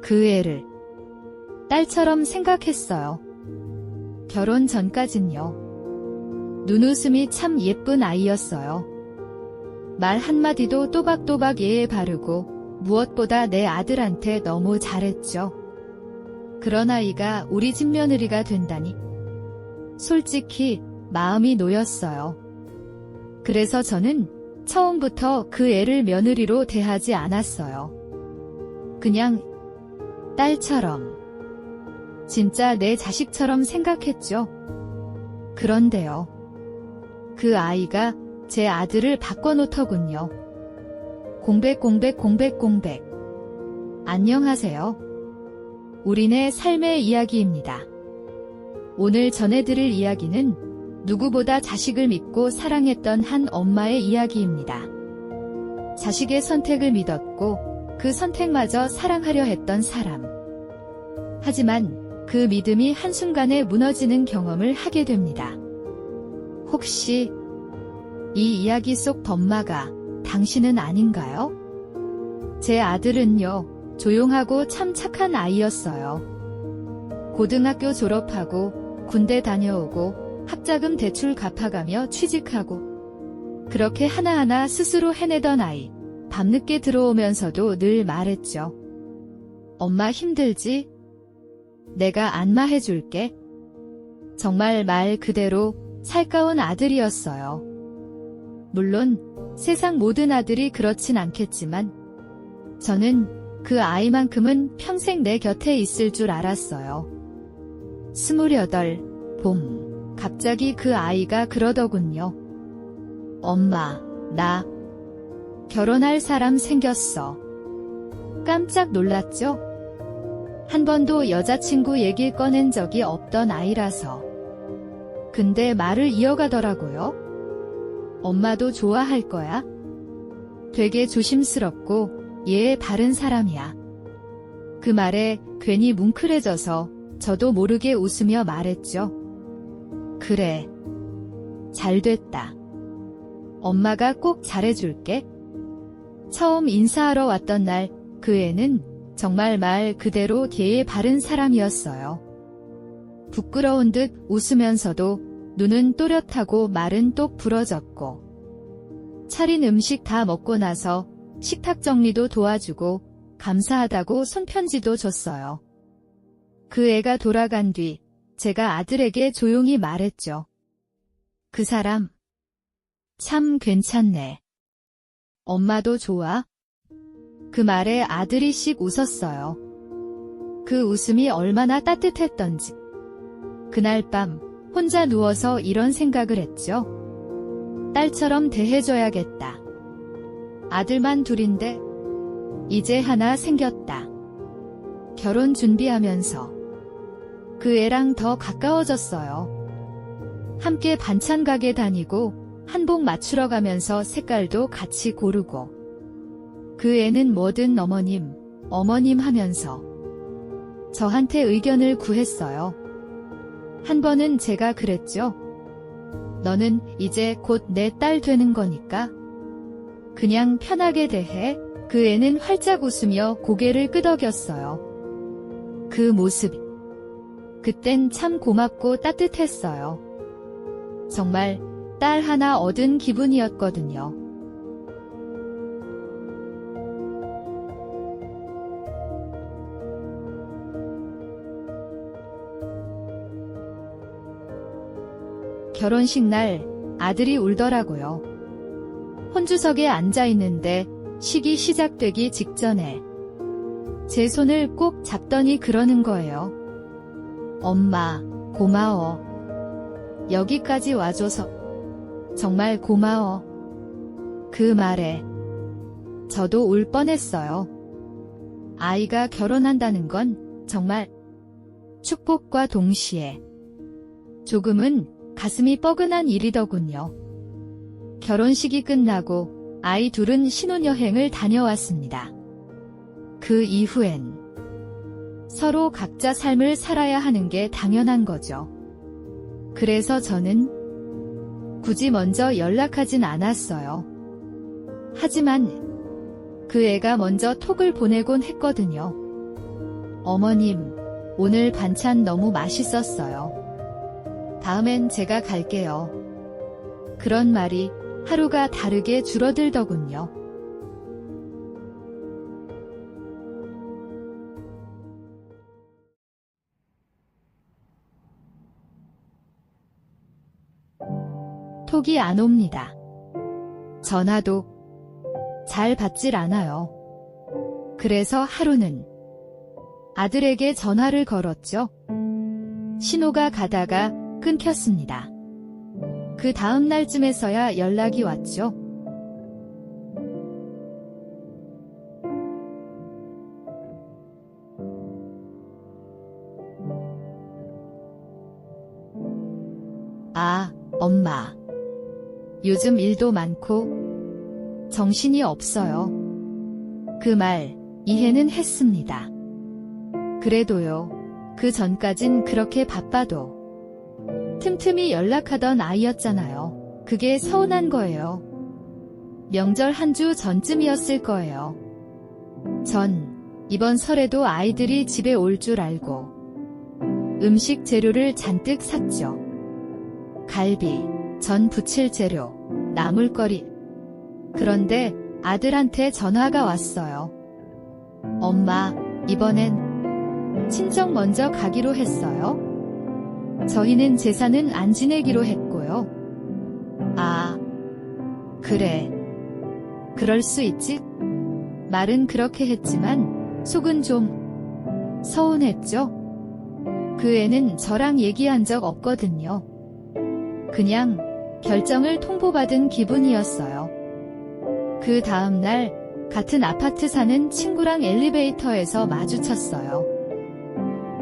그 애를 딸처럼 생각했어요. 결혼 전까진요. 눈웃음이 참 예쁜 아이였어요. 말 한마디도 또박또박 예에 바르고 무엇보다 내 아들한테 너무 잘했죠. 그런 아이가 우리 집 며느리가 된다니. 솔직히 마음이 놓였어요. 그래서 저는 처음부터 그 애를 며느리로 대하지 않았어요. 그냥 딸처럼, 진짜 내 자식처럼 생각했죠. 그런데요. 그 아이가 제 아들을 바꿔놓더군요. 공백. 안녕하세요. 우리네 삶의 이야기입니다. 오늘 전해드릴 이야기는 누구보다 자식을 믿고 사랑했던 한 엄마의 이야기입니다. 자식의 선택을 믿었고 그 선택마저 사랑하려 했던 사람. 하지만 그 믿음이 한순간에 무너지는 경험을 하게 됩니다. 혹시 이 이야기 속 범마가 당신은 아닌가요? 제 아들은요, 조용하고 참 착한 아이였어요. 고등학교 졸업하고 군대 다녀오고 학자금 대출 갚아가며 취직하고 그렇게 하나하나 스스로 해내던 아이. 밤늦게 들어오면서도 늘 말했죠. 엄마 힘들지? 내가 안마해줄게. 정말 말 그대로 살가운 아들이었어요. 물론 세상 모든 아들이 그렇진 않겠지만 저는 그 아이만큼은 평생 내 곁에 있을 줄 알았어요. 28, 봄. 갑자기 그 아이가 그러더군요. 엄마, 나 결혼할 사람 생겼어. 깜짝 놀랐죠? 한 번도 여자친구 얘기 꺼낸 적이 없던 아이라서. 근데 말을 이어가더라고요. 엄마도 좋아할 거야? 되게 조심스럽고 예의 바른 사람이야. 그 말에 괜히 뭉클해져서 저도 모르게 웃으며 말했죠. 그래. 잘됐다. 엄마가 꼭 잘해줄게. 처음 인사하러 왔던 날, 그 애는 정말 말 그대로 예의 바른 사람이었어요. 부끄러운 듯 웃으면서도 눈은 또렷하고 말은 똑 부러졌고 차린 음식 다 먹고 나서 식탁 정리도 도와주고 감사하다고 손편지도 줬어요. 그 애가 돌아간 뒤 제가 아들에게 조용히 말했죠. 그 사람 참 괜찮네. 엄마도 좋아? 그 말에 아들이 씩 웃었어요. 그 웃음이 얼마나 따뜻했던지. 그날 밤 혼자 누워서 이런 생각을 했죠. 딸처럼 대해줘야겠다. 아들만 둘인데 이제 하나 생겼다. 결혼 준비하면서 그 애랑 더 가까워졌어요. 함께 반찬 가게 다니고 한복 맞추러 가면서 색깔도 같이 고르고 그 애는 뭐든 어머님 하면서 저한테 의견을 구했어요. 한 번은 제가 그랬죠. 너는 이제 곧 내 딸 되는 거니까 그냥 편하게 대해. 그 애는 활짝 웃으며 고개를 끄덕였어요. 그 모습. 그땐 참 고맙고 따뜻했어요. 정말 딸 하나 얻은 기분이었거든요. 결혼식 날 아들이 울더라고요. 혼주석에 앉아있는데 식이 시작되기 직전에 제 손을 꼭 잡더니 그러는 거예요. 엄마, 고마워. 여기까지 와줘서 정말 고마워. 그 말에 저도 울 뻔했어요. 아이가 결혼한다는 건 정말 축복과 동시에 조금은 가슴이 뻐근한 일이더군요. 결혼식이 끝나고 아이 둘은 신혼여행을 다녀왔습니다. 그 이후엔 서로 각자 삶을 살아야 하는 게 당연한 거죠. 그래서 저는 굳이 먼저 연락하진 않았어요. 하지만 그 애가 먼저 톡을 보내곤 했거든요. 어머님, 오늘 반찬 너무 맛있었어요. 다음엔 제가 갈게요. 그런 말이 하루가 다르게 줄어들더군요. 톡이 안 옵니다. 전화도 잘 받질 않아요. 그래서 하루는 아들에게 전화를 걸었죠. 신호가 가다가 끊겼습니다. 그 다음 날쯤에서야 연락이 왔죠. 아, 엄마. 요즘 일도 많고 정신이 없어요. 그 말 이해는 했습니다. 그래도요, 그 전까진 그렇게 바빠도 틈틈이 연락하던 아이였잖아요. 그게 서운한 거예요. 명절 한 주 전쯤이었을 거예요. 전 이번 설에도 아이들이 집에 올 줄 알고 음식 재료를 잔뜩 샀죠. 갈비, 전 부칠 재료, 나물거리. 그런데 아들한테 전화가 왔어요. 엄마, 이번엔 친정 먼저 가기로 했어요. 저희는 제사는 안 지내기로 했고요. 아, 그래. 그럴 수 있지? 말은 그렇게 했지만 속은 좀 서운했죠. 그 애는 저랑 얘기한 적 없거든요. 그냥 결정을 통보받은 기분이었어요. 그 다음 날 같은 아파트 사는 친구랑 엘리베이터에서 마주쳤어요.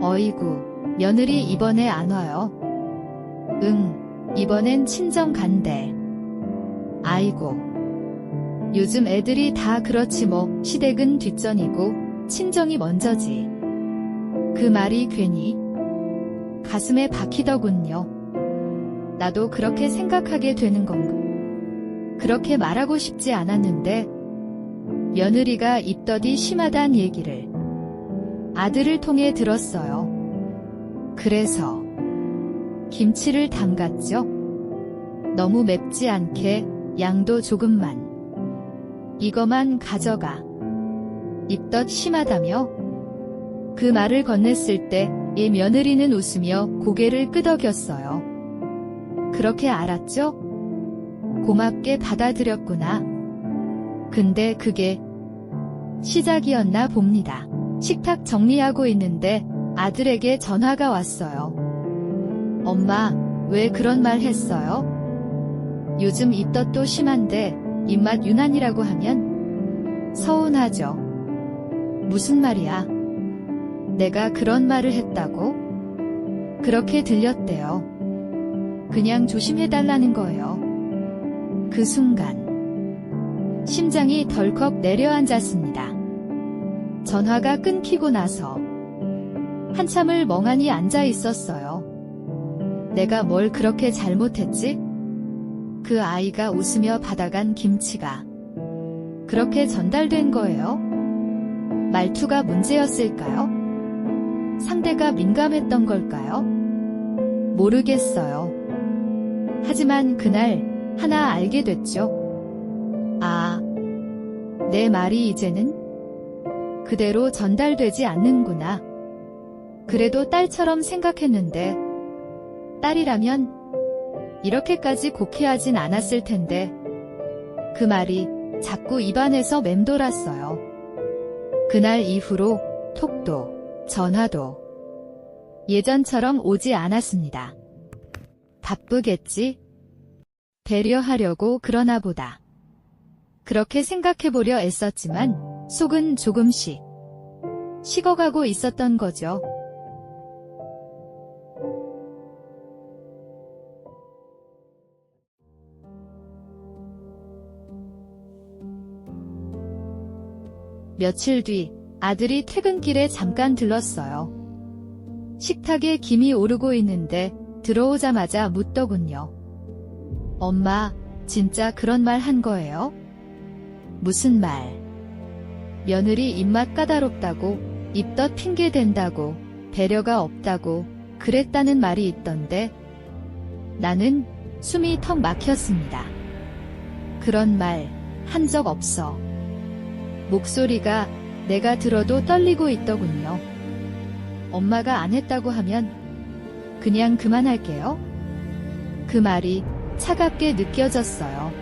어이구, 며느리 이번에 안 와요? 응, 이번엔 친정 간대. 아이고, 요즘 애들이 다 그렇지 뭐. 시댁은 뒷전이고 친정이 먼저지. 그 말이 괜히 가슴에 박히더군요. 나도 그렇게 생각하게 되는 건가? 그렇게 말하고 싶지 않았는데 며느리가 입덧이 심하단 얘기를 아들을 통해 들었어요. 그래서 김치를 담갔죠. 너무 맵지 않게 양도 조금만. 이거만 가져가. 입덧 심하다며? 그 말을 건넸을 때 이 며느리는 웃으며 고개를 끄덕였어요. 그렇게 알았죠? 고맙게 받아들였구나. 근데 그게 시작이었나 봅니다. 식탁 정리하고 있는데 아들에게 전화가 왔어요. 엄마, 왜 그런 말 했어요? 요즘 입덧도 심한데 입맛 유난이라고 하면 서운하죠. 무슨 말이야? 내가 그런 말을 했다고? 그렇게 들렸대요. 그냥 조심해달라는 거예요. 그 순간 심장이 덜컥 내려앉았습니다. 전화가 끊기고 나서 한참을 멍하니 앉아 있었어요. 내가 뭘 그렇게 잘못했지? 그 아이가 웃으며 받아간 김치가 그렇게 전달된 거예요? 말투가 문제였을까요? 상대가 민감했던 걸까요? 모르겠어요. 하지만 그날 하나 알게 됐죠. 아, 내 말이 이제는 그대로 전달되지 않는구나. 그래도 딸처럼 생각했는데 딸이라면 이렇게까지 곡해하진 않았을 텐데 그 말이 자꾸 입안에서 맴돌았어요. 그날 이후로 톡도 전화도 예전처럼 오지 않았습니다. 바쁘겠지? 배려하려고 그러나 보다. 그렇게 생각해보려 애썼지만 속은 조금씩 식어가고 있었던 거죠. 며칠 뒤 아들이 퇴근길에 잠깐 들렀어요. 식탁에 김이 오르고 있는데 들어오자마자 묻더군요. 엄마, 진짜 그런 말 한 거예요? 무슨 말? 며느리 입맛 까다롭다고 입덧 핑계 댄다고, 배려가 없다고, 그랬다는 말이 있던데, 나는 숨이 턱 막혔습니다. 그런 말 한 적 없어. 목소리가 내가 들어도 떨리고 있더군요. 엄마가 안 했다고 하면 그냥 그만할게요. 그 말이 차갑게 느껴졌어요.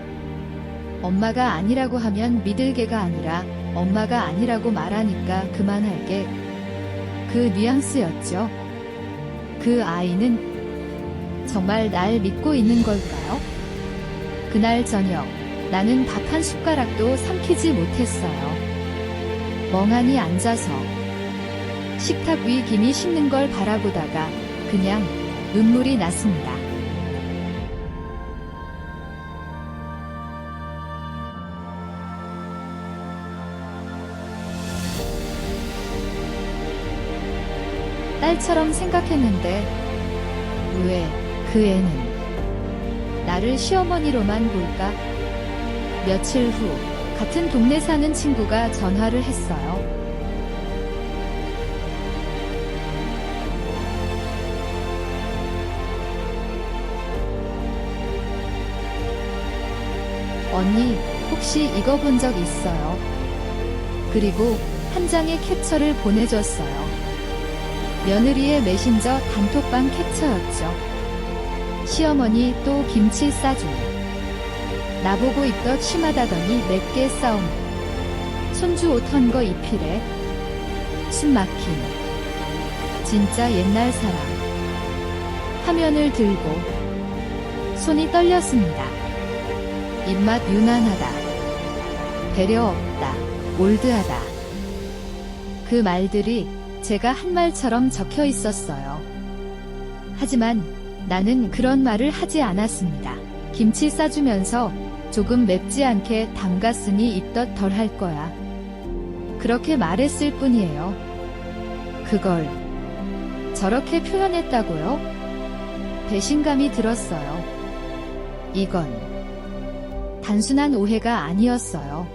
엄마가 아니라고 하면 믿을게가 아니라 엄마가 아니라고 말하니까 그만할게. 그 뉘앙스였죠. 그 아이는 정말 날 믿고 있는 걸까요? 그날 저녁 나는 밥 한 숟가락도 삼키지 못했어요. 멍하니 앉아서 식탁 위 김이 식는 걸 바라보다가 그냥 눈물이 났습니다. 딸처럼 생각했는데 왜 그 애는 나를 시어머니로만 볼까? 며칠 후 같은 동네 사는 친구가 전화를 했어요. 언니, 혹시 이거 본 적 있어요? 그리고 한 장의 캡처를 보내줬어요. 며느리의 메신저 단톡방 캡처였죠. 시어머니 또 김치 싸줘. 나보고 입덧 심하다더니 맵게 싸움. 손주 옷 헌 거 입히래. 숨 막힘. 진짜 옛날 사람. 화면을 들고 손이 떨렸습니다. 입맛 유난하다. 배려 없다. 올드하다. 그 말들이 제가 한 말처럼 적혀 있었어요. 하지만 나는 그런 말을 하지 않았습니다. 김치 싸주면서 조금 맵지 않게 담갔으니 입덧 덜 할 거야. 그렇게 말했을 뿐이에요. 그걸 저렇게 표현했다고요? 배신감이 들었어요. 이건 단순한 오해가 아니었어요.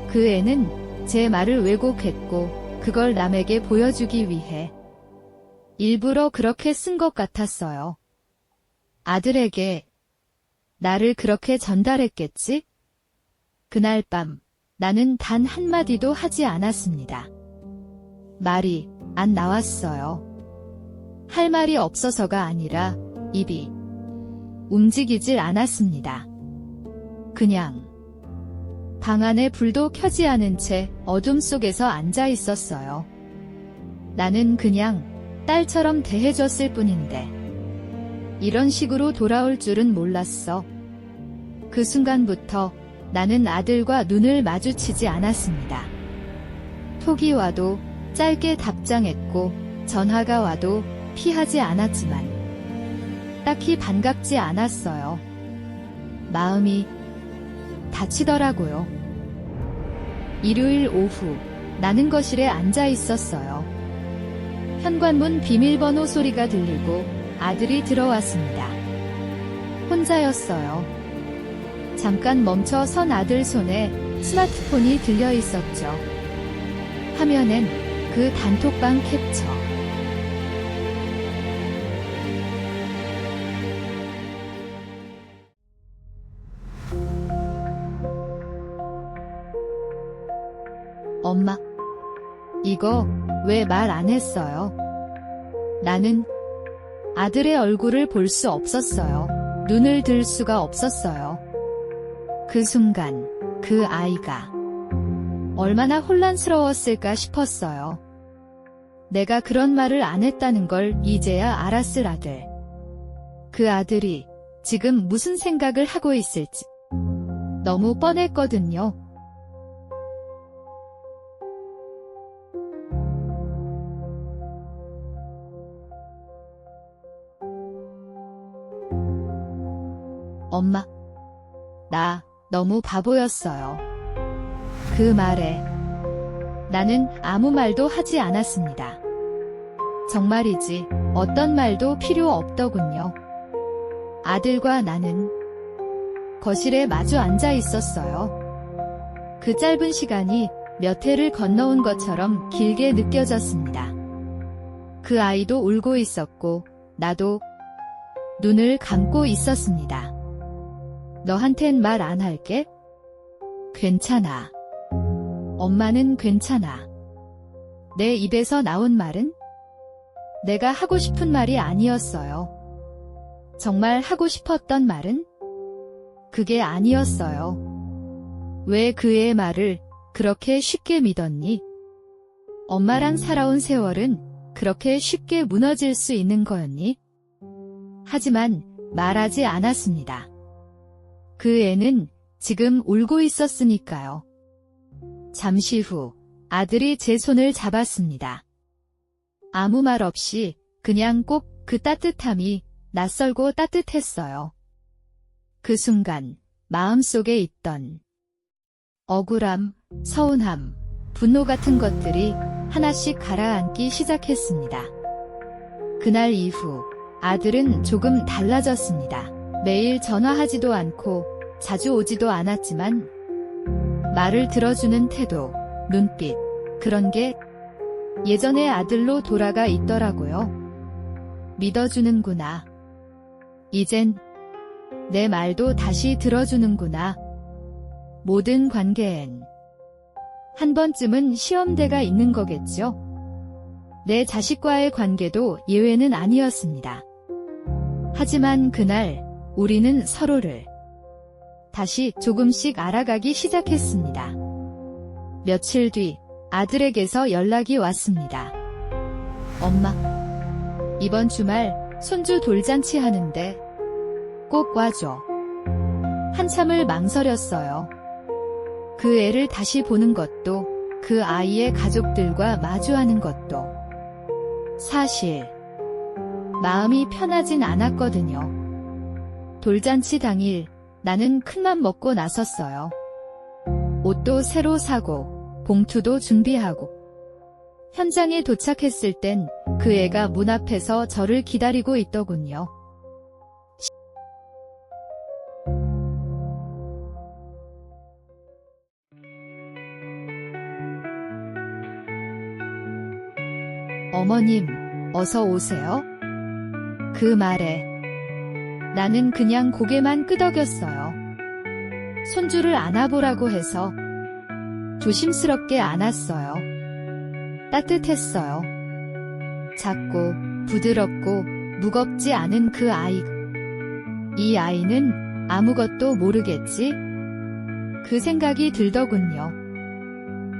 그 애는 제 말을 왜곡했고 그걸 남에게 보여주기 위해 일부러 그렇게 쓴 것 같았어요. 아들에게 나를 그렇게 전달했겠지? 그날 밤 나는 단 한마디도 하지 않았습니다. 말이 안 나왔어요. 할 말이 없어서가 아니라 입이 움직이질 않았습니다. 그냥 방 안에 불도 켜지 않은 채 어둠 속에서 앉아 있었어요. 나는 그냥 딸처럼 대해줬을 뿐인데 이런 식으로 돌아올 줄은 몰랐어. 그 순간부터 나는 아들과 눈을 마주치지 않았습니다. 톡이 와도 짧게 답장했고 전화가 와도 피하지 않았지만 딱히 반갑지 않았어요. 마음이 다치더라고요. 일요일 오후 나는 거실에 앉아 있었어요. 현관문 비밀번호 소리가 들리고 아들이 들어왔습니다. 혼자였어요. 잠깐 멈춰 선 아들 손에 스마트폰이 들려 있었죠. 화면엔 그 단톡방 캡처. 엄마, 이거 왜 말 안 했어요? 나는 아들의 얼굴을 볼 수 없었어요. 눈을 들 수가 없었어요. 그 순간 그 아이가 얼마나 혼란스러웠을까 싶었어요. 내가 그런 말을 안 했다는 걸 이제야 알았을 아들. 그 아들이 지금 무슨 생각을 하고 있을지 너무 뻔했거든요. 엄마, 나 너무 바보였어요. 그 말에 나는 아무 말도 하지 않았습니다. 정말이지 어떤 말도 필요 없더군요. 아들과 나는 거실에 마주 앉아 있었어요. 그 짧은 시간이 몇 해를 건너온 것처럼 길게 느껴졌습니다. 그 아이도 울고 있었고 나도 눈을 감고 있었습니다. 너한텐 말 안 할게. 괜찮아. 엄마는 괜찮아. 내 입에서 나온 말은 내가 하고 싶은 말이 아니었어요. 정말 하고 싶었던 말은 그게 아니었어요. 왜 그의 말을 그렇게 쉽게 믿었니? 엄마랑 살아온 세월은 그렇게 쉽게 무너질 수 있는 거였니? 하지만 말하지 않았습니다. 그 애는 지금 울고 있었으니까요. 잠시 후 아들이 제 손을 잡았습니다. 아무 말 없이 그냥 꼭 그 따뜻함이 낯설고 따뜻했어요. 그 순간 마음속에 있던 억울함, 서운함, 분노 같은 것들이 하나씩 가라앉기 시작했습니다. 그날 이후 아들은 조금 달라졌습니다. 매일 전화하지도 않고 자주 오지도 않았지만 말을 들어주는 태도, 눈빛, 그런 게 예전의 아들로 돌아가 있더라고요. 믿어주는구나. 이젠 내 말도 다시 들어주는구나. 모든 관계엔 한 번쯤은 시험대가 있는 거겠죠. 내 자식과의 관계도 예외는 아니었습니다. 하지만 그날 우리는 서로를 다시 조금씩 알아가기 시작했습니다. 며칠 뒤 아들에게서 연락이 왔습니다. 엄마, 이번 주말 손주 돌잔치 하는데 꼭 와줘. 한참을 망설였어요. 그 애를 다시 보는 것도, 그 아이의 가족들과 마주하는 것도 사실 마음이 편하진 않았거든요. 돌잔치 당일 나는 큰맘 먹고 나섰어요. 옷도 새로 사고 봉투도 준비하고 현장에 도착했을 땐 그 애가 문 앞에서 저를 기다리고 있더군요. 어머님, 어서 오세요. 그 말에 나는 그냥 고개만 끄덕였어요. 손주를 안아보라고 해서 조심스럽게 안았어요. 따뜻했어요. 작고 부드럽고 무겁지 않은 그 아이. 이 아이는 아무것도 모르겠지? 그 생각이 들더군요.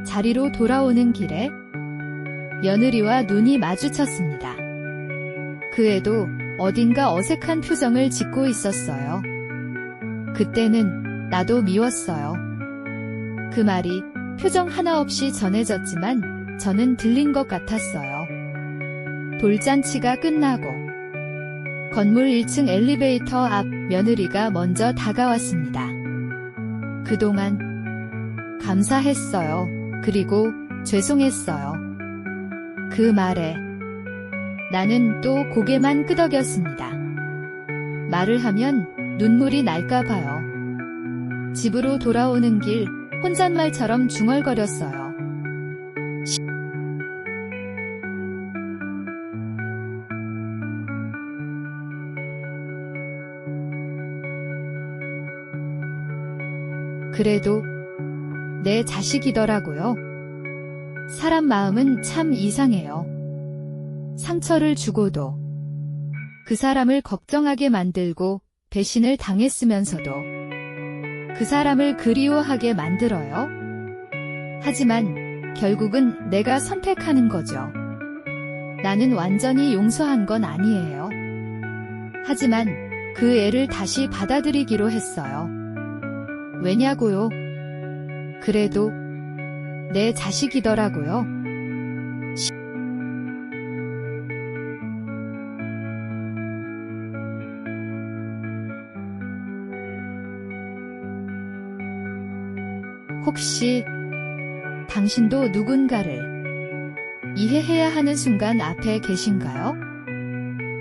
자리로 돌아오는 길에 며느리와 눈이 마주쳤습니다. 그 애도 어딘가 어색한 표정을 짓고 있었어요. 그때는 나도 미웠어요. 그 말이 표정 하나 없이 전해졌지만 저는 들린 것 같았어요. 돌잔치가 끝나고 건물 1층 엘리베이터 앞 며느리가 먼저 다가왔습니다. 그동안 감사했어요. 그리고 죄송했어요. 그 말에 나는 또 고개만 끄덕였습니다. 말을 하면 눈물이 날까 봐요. 집으로 돌아오는 길 혼잣말처럼 중얼거렸어요. 그래도 내 자식이더라고요. 사람 마음은 참 이상해요. 상처를 주고도 그 사람을 걱정하게 만들고 배신을 당했으면서도 그 사람을 그리워하게 만들어요. 하지만 결국은 내가 선택하는 거죠. 나는 완전히 용서한 건 아니에요. 하지만 그 애를 다시 받아들이기로 했어요. 왜냐고요? 그래도 내 자식이더라고요. 혹시 당신도 누군가를 이해해야 하는 순간 앞에 계신가요?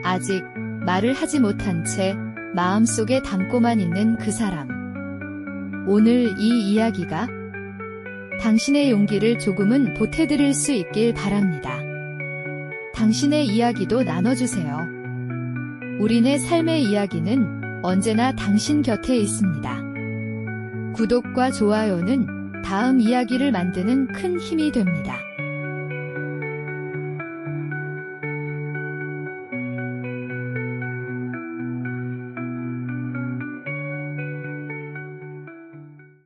아직 말을 하지 못한 채 마음속에 담고만 있는 그 사람. 오늘 이 이야기가 당신의 용기를 조금은 보태드릴 수 있길 바랍니다. 당신의 이야기도 나눠주세요. 우리네 삶의 이야기는 언제나 당신 곁에 있습니다. 구독과 좋아요는 다음 이야기를 만드는 큰 힘이 됩니다.